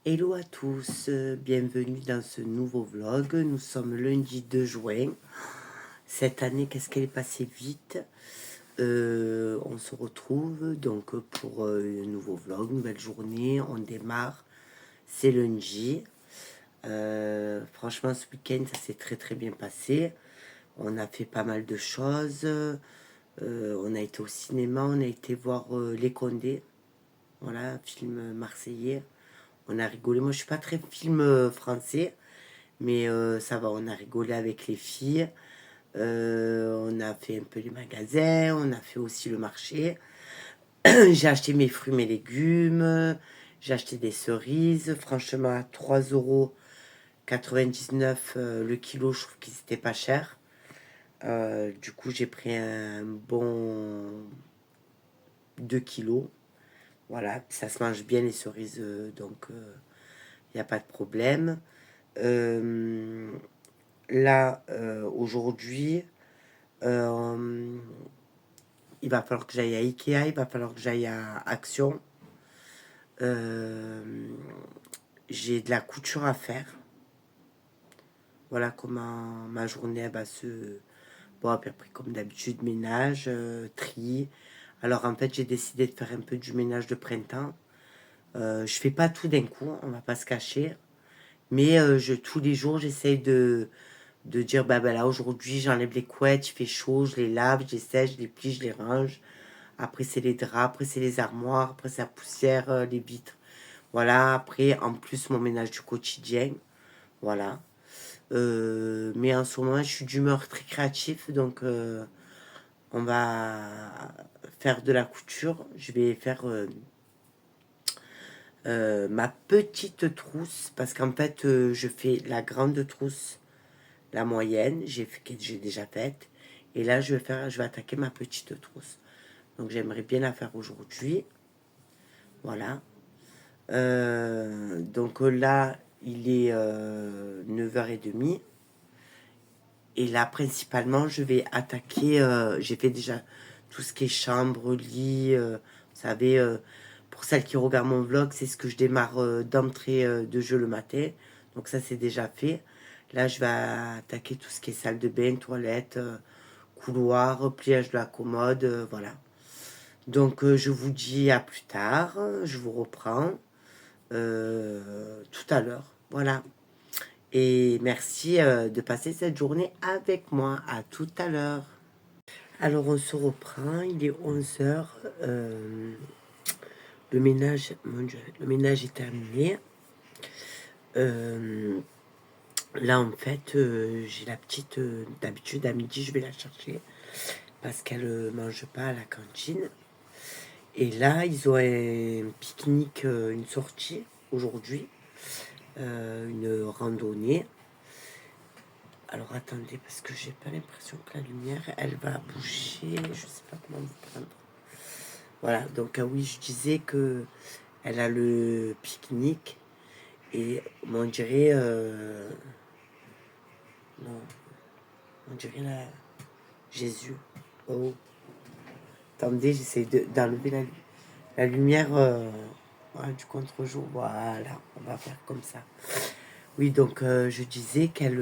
Hello à tous, bienvenue dans ce nouveau vlog. Nous sommes lundi 2 juin. Cette année, qu'est-ce qu'elle est passée vite. On se retrouve donc pour un nouveau vlog, nouvelle journée. On démarre, c'est lundi. Franchement, ce week-end, ça s'est très bien passé. On a fait pas mal de choses. On a été au cinéma, on a été voir Les Condés. Voilà, film marseillais. On a rigolé. Moi, je suis pas très film français, mais ça va. On a rigolé avec les filles. On a fait un peu les magasins. On a fait aussi le marché. J'ai acheté mes fruits, mes légumes. J'ai acheté des cerises. Franchement, à 3,99 € le kilo, je trouve qu'ils étaient pas chers. Du coup, j'ai pris un bon 2 kilos. Voilà, ça se mange bien les cerises, donc il n'y a pas de problème. Euh, Là, aujourd'hui, euh, il va falloir que j'aille à Ikea, il va falloir que j'aille à Action. Euh, j'ai de la couture à faire. Voilà comment ma journée elle va se... Bon, puis après, comme d'habitude, ménage, tri. Alors, en fait, j'ai décidé de faire un peu du ménage de printemps. Je fais pas tout d'un coup, on va pas se cacher. Mais tous les jours, j'essaye de dire, bah là, aujourd'hui, j'enlève les couettes, il fait chaud, je les lave, je les sèche, je les plie, je les range. Après, c'est les draps, après, c'est les armoires, après, c'est la poussière, les vitres. Voilà, après, en plus, mon ménage du quotidien. Voilà. Mais en ce moment, je suis d'humeur très créative, donc on va faire de la couture. Je vais faire ma petite trousse, parce qu'en fait, je fais la grande trousse, la moyenne, que j'ai déjà faite. Et là, je vais attaquer ma petite trousse. Donc, j'aimerais bien la faire aujourd'hui. Voilà. Donc là, il est 9h30. Et là, principalement, je vais attaquer. J'ai fait déjà tout ce qui est chambre, lit. Vous savez, pour celles qui regardent mon vlog, c'est ce que je démarre d'entrée de jeu le matin. Donc ça, c'est déjà fait. Là, je vais attaquer tout ce qui est salle de bain, toilette, couloir, pliage de la commode, voilà. Donc, je vous dis à plus tard. Je vous reprends tout à l'heure. Voilà. Et merci de passer cette journée avec moi. À tout à l'heure. Alors, on se reprend. Il est 11h. Le ménage, mon Dieu, le ménage est terminé. Euh, Là, en fait, j'ai la petite. D'habitude, à midi, je vais la chercher parce qu'elle ne mange pas à la cantine. Et là, ils ont un pique-nique, une sortie aujourd'hui, une randonnée. Alors attendez, parce que j'ai pas l'impression que la lumière, elle va bouger. Je sais pas comment vous prendre. Voilà, donc oui, je disais que elle a le pique-nique et on dirait, non, on dirait Jésus. Oh, attendez, j'essaie d'enlever la lumière voilà, du contre-jour. Voilà, on va faire comme ça. Oui, donc je disais qu'elle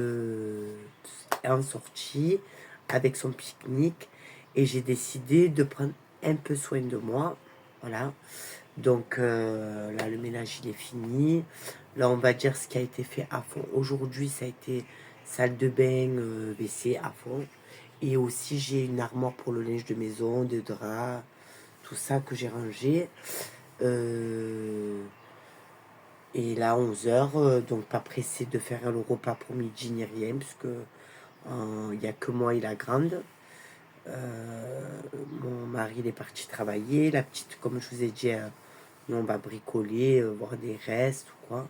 est en sortie avec son pique-nique et j'ai décidé de prendre un peu soin de moi. Voilà. Donc là, le ménage, il est fini. Là, on va dire ce qui a été fait à fond. Aujourd'hui, ça a été salle de bain, WC à fond. Et aussi, j'ai une armoire pour le linge de maison, de draps, tout ça que j'ai rangé. Et là, 11h, donc pas pressé de faire le repas pour midi ni rien, puisque il n'y a que moi et la grande. Mon mari il est parti travailler. La petite, comme je vous ai dit, nous, on va bricoler, voir des restes ou quoi.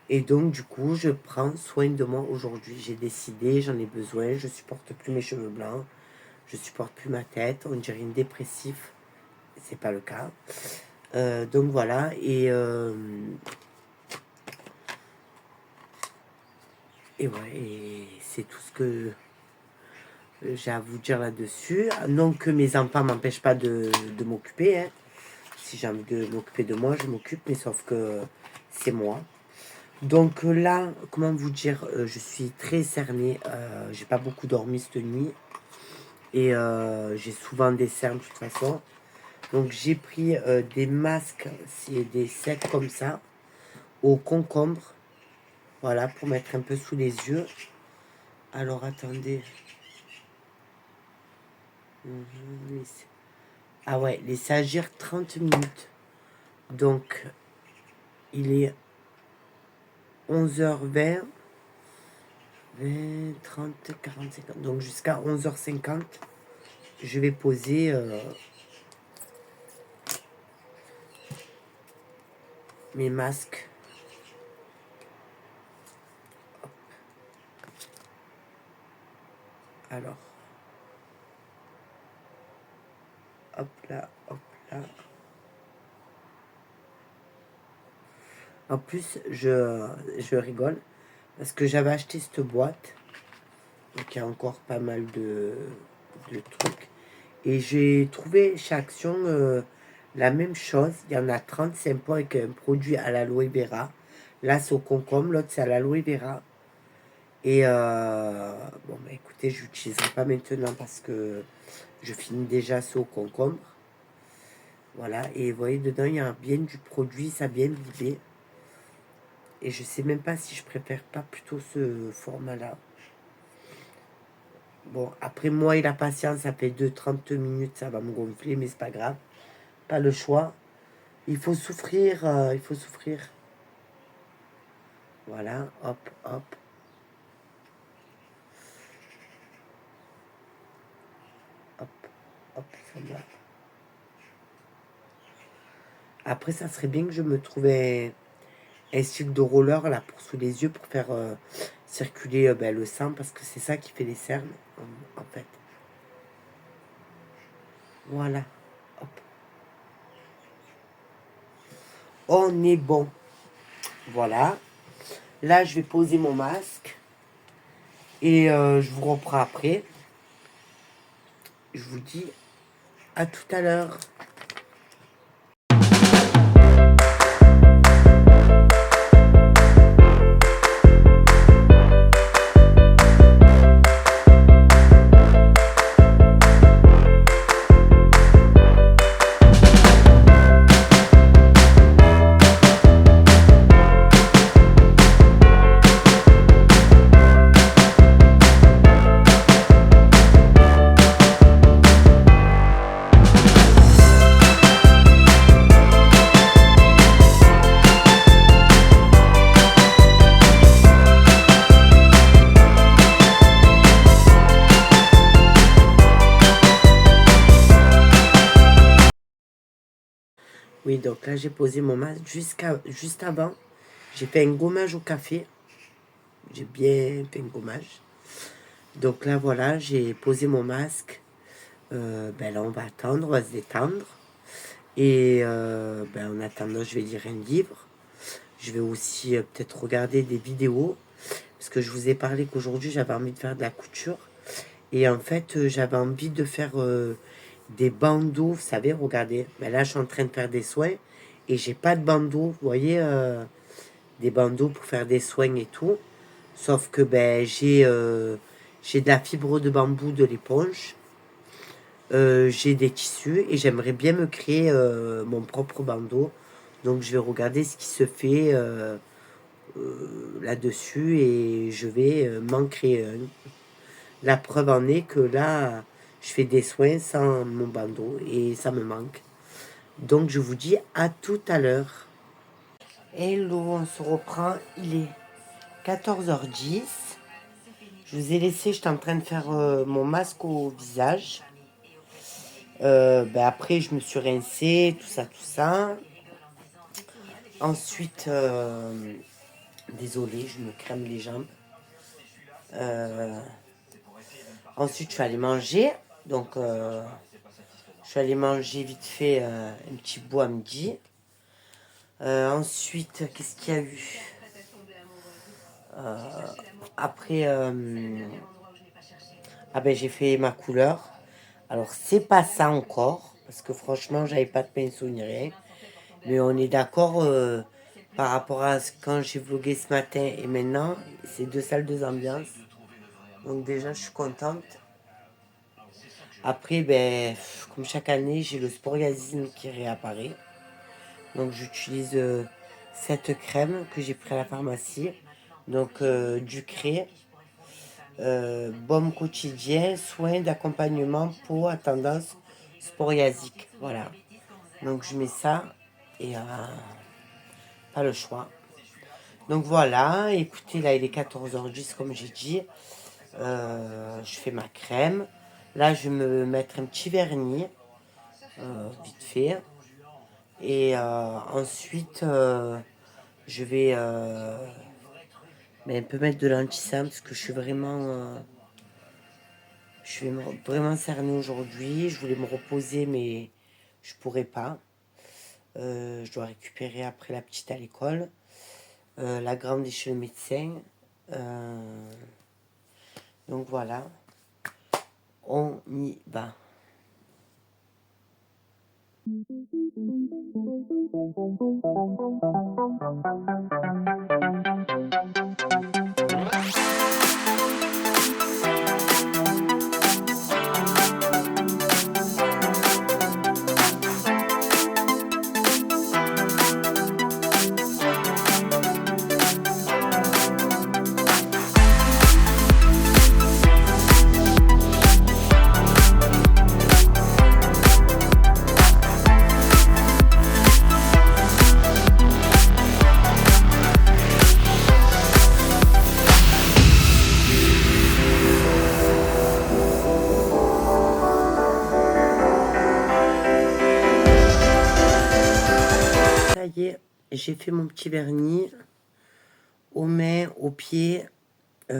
Et donc, du coup, je prends soin de moi aujourd'hui. J'ai décidé, j'en ai besoin. Je supporte plus mes cheveux blancs. Je supporte plus ma tête. On dirait une dépressive. C'est pas le cas. Donc voilà. Et ouais, et c'est tout ce que j'ai à vous dire là-dessus. Non que mes enfants m'empêchent pas de m'occuper. Hein. Si j'ai envie de m'occuper de moi, je m'occupe, mais sauf que c'est moi. Donc là, comment vous dire, je suis très cernée. J'ai pas beaucoup dormi cette nuit. Et j'ai souvent des cernes de toute façon. Donc j'ai pris des masques, c'est des secs comme ça, au concombre. Voilà, pour mettre un peu sous les yeux. Alors attendez. Ah ouais, laissez agir 30 minutes. Donc il est 11h20. 20, 30, 40, 50. Donc jusqu'à 11h50, je vais poser mes masques. Alors, hop là, hop là. En plus, je rigole parce que j'avais acheté cette boîte. Donc il y a encore pas mal de trucs. Et j'ai trouvé chez Action la même chose. Il y en a 35 pots avec un produit à l'aloe vera. Là, c'est au concombre. L'autre, c'est à l'aloe vera. Et bon, bah écoutez, je l'utiliserai pas maintenant parce que je finis déjà ce au concombre. Voilà. Et vous voyez, dedans, il y a bien du produit. Ça a bien bibé. Et je sais même pas si je préfère pas plutôt ce format-là. Bon, après moi et la patience, ça fait 2 30 minutes, ça va me gonfler, mais c'est pas grave. Pas le choix. Il faut souffrir, il faut souffrir. Voilà, hop, hop. Hop, hop, ça va. Après, ça serait bien que je me trouvais un style de roller là pour sous les yeux pour faire circuler ben, le sang parce que c'est ça qui fait les cernes en fait. Voilà, hop. On est bon. Voilà. Là, je vais poser mon masque et je vous reprends après. Je vous dis à tout à l'heure. Oui, donc là, j'ai posé mon masque juste avant. J'ai fait un gommage au café. J'ai bien fait un gommage. Donc là, voilà, j'ai posé mon masque. Ben là, on va attendre, on va se détendre. Et ben, en attendant, je vais lire un livre. Je vais aussi peut-être regarder des vidéos. Parce que je vous ai parlé qu'aujourd'hui, j'avais envie de faire de la couture. Et en fait, j'avais envie de faire des bandeaux. Vous savez, regardez. Ben là, je suis en train de faire des soins. Et j'ai pas de bandeaux. Vous voyez, des bandeaux pour faire des soins et tout. Sauf que ben, j'ai de la fibre de bambou de l'éponge. J'ai des tissus et j'aimerais bien me créer mon propre bandeau. Donc je vais regarder ce qui se fait là-dessus et je vais m'en créer un. La preuve en est que là, je fais des soins sans mon bandeau et ça me manque. Donc je vous dis à tout à l'heure. Hello, on se reprend. Il est 14h10. Je vous ai laissé, j'étais en train de faire mon masque au visage. Ben après, je me suis rincée, tout ça, tout ça. Ensuite, désolée, je me crame les jambes. Ensuite, je suis allée manger. Donc, je suis allée manger vite fait un petit bout à midi. Ensuite, qu'est-ce qu'il y a eu après, ah ben, j'ai fait ma couleur. Alors, c'est pas ça encore. Parce que franchement, j'avais pas de pinceau ni rien. Mais on est d'accord par rapport à quand j'ai vlogué ce matin et maintenant, c'est 2 salles, 2 ambiances. Donc déjà, je suis contente. Après, ben, comme chaque année, j'ai le sporiasis qui réapparaît. Donc j'utilise cette crème que j'ai pris à la pharmacie. Donc du cré, baume quotidien, soins d'accompagnement peau à tendance sporiasique. Voilà. Donc je mets ça et pas le choix. Donc voilà, écoutez, là il est 14h10 comme j'ai dit. Je fais ma crème. Là je vais me mettre un petit vernis, vite fait. Et ensuite, je vais mais un peu mettre de l'anti-sang parce que je suis vraiment, vraiment cernée aujourd'hui. Je voulais me reposer, mais je pourrais pas. Je dois récupérer après la petite à l'école. La grande est chez le médecin. Euh, donc voilà, on y va. Ça y est, j'ai fait mon petit vernis aux mains, aux pieds. Je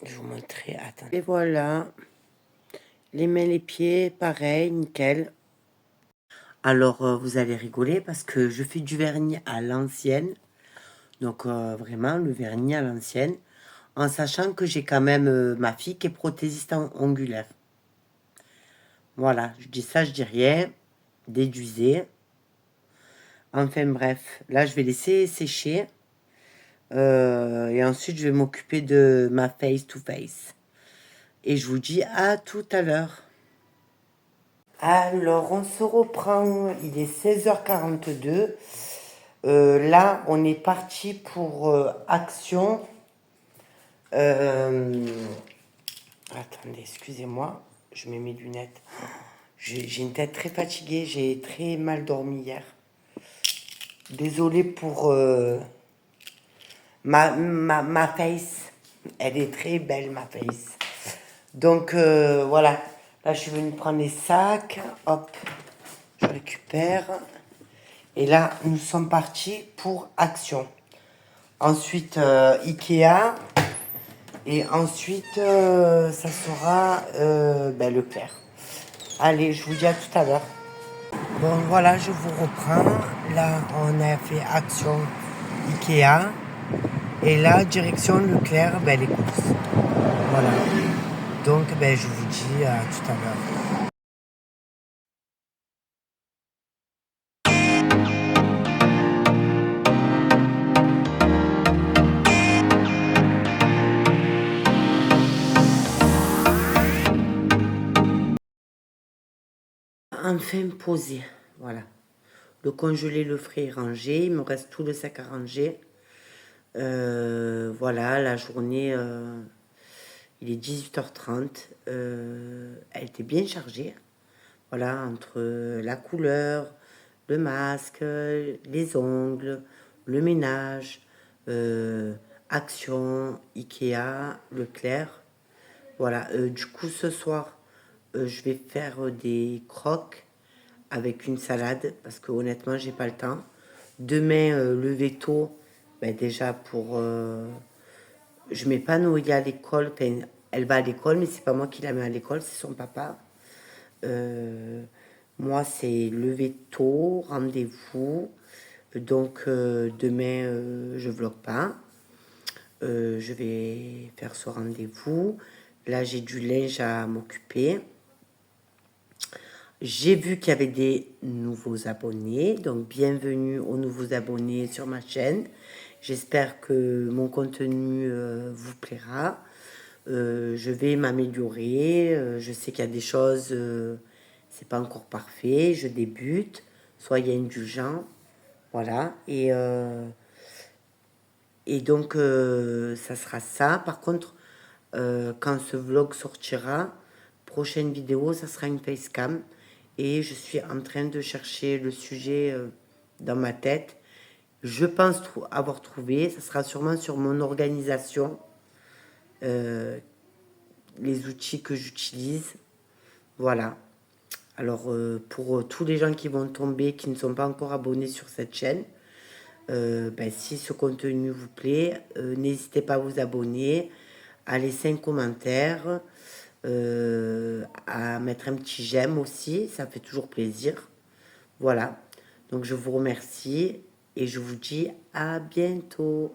vais vous montrer, attends. Et voilà, les mains, les pieds, pareil, nickel. Alors, vous allez rigoler parce que je fais du vernis à l'ancienne. Donc, vraiment, le vernis à l'ancienne. En sachant que j'ai quand même ma fille qui est prothésiste ongulaire. Voilà, je dis ça, je dis rien. Déduisez. Enfin bref, là, je vais laisser sécher. Et ensuite, je vais m'occuper de ma face to face. Et je vous dis à tout à l'heure. Alors, on se reprend. Il est 16h42. Là, on est parti pour action. Attendez, excusez-moi. Je mets mes lunettes. J'ai une tête très fatiguée. J'ai très mal dormi hier. Désolée pour ma face. Elle est très belle, ma face. Donc, voilà. Là, je suis venue prendre les sacs. Hop, je récupère. Et là, nous sommes partis pour Action. Ensuite, Ikea. Et ensuite, ça sera Leclerc. Allez, je vous dis à tout à l'heure. Bon, voilà, je vous reprends. Là, on a fait Action Ikea. Et là, direction Leclerc, les courses. Voilà. Donc, je vous dis à tout à l'heure. Enfin posé, voilà. Le congelé, le frais est rangé. Il me reste tout le sac à ranger. Voilà, la journée, il est 18h30. Elle était bien chargée. Voilà, entre la couleur, le masque, les ongles, le ménage, Action, Ikea, Leclerc. Voilà, du coup, ce soir, je vais faire des croques avec une salade parce que honnêtement, j'ai pas le temps. Demain, le veto, déjà pour. Je mets pas Noélie à l'école. Enfin, elle va à l'école, mais c'est pas moi qui la mets à l'école, c'est son papa. Euh, Moi, c'est lever tôt, rendez-vous. Donc, demain, je vlog pas. Je vais faire ce rendez-vous. Là, j'ai du linge à m'occuper. J'ai vu qu'il y avait des nouveaux abonnés, donc bienvenue aux nouveaux abonnés sur ma chaîne. J'espère que mon contenu vous plaira. Je vais m'améliorer. Je sais qu'il y a des choses, c'est pas encore parfait. Je débute. Soyez indulgents. Voilà. Et donc, ça sera ça. Par contre, quand ce vlog sortira, prochaine vidéo, ça sera une facecam. Et je suis en train de chercher le sujet dans ma tête. Je pense avoir trouvé. Ça sera sûrement sur mon organisation, euh, les outils que j'utilise. Voilà. Alors, pour tous les gens qui vont tomber, qui ne sont pas encore abonnés sur cette chaîne, ben, si ce contenu vous plaît, n'hésitez pas à vous abonner, à laisser un commentaire, à mettre un petit j'aime aussi, ça fait toujours plaisir. Voilà. Donc je vous remercie et je vous dis à bientôt.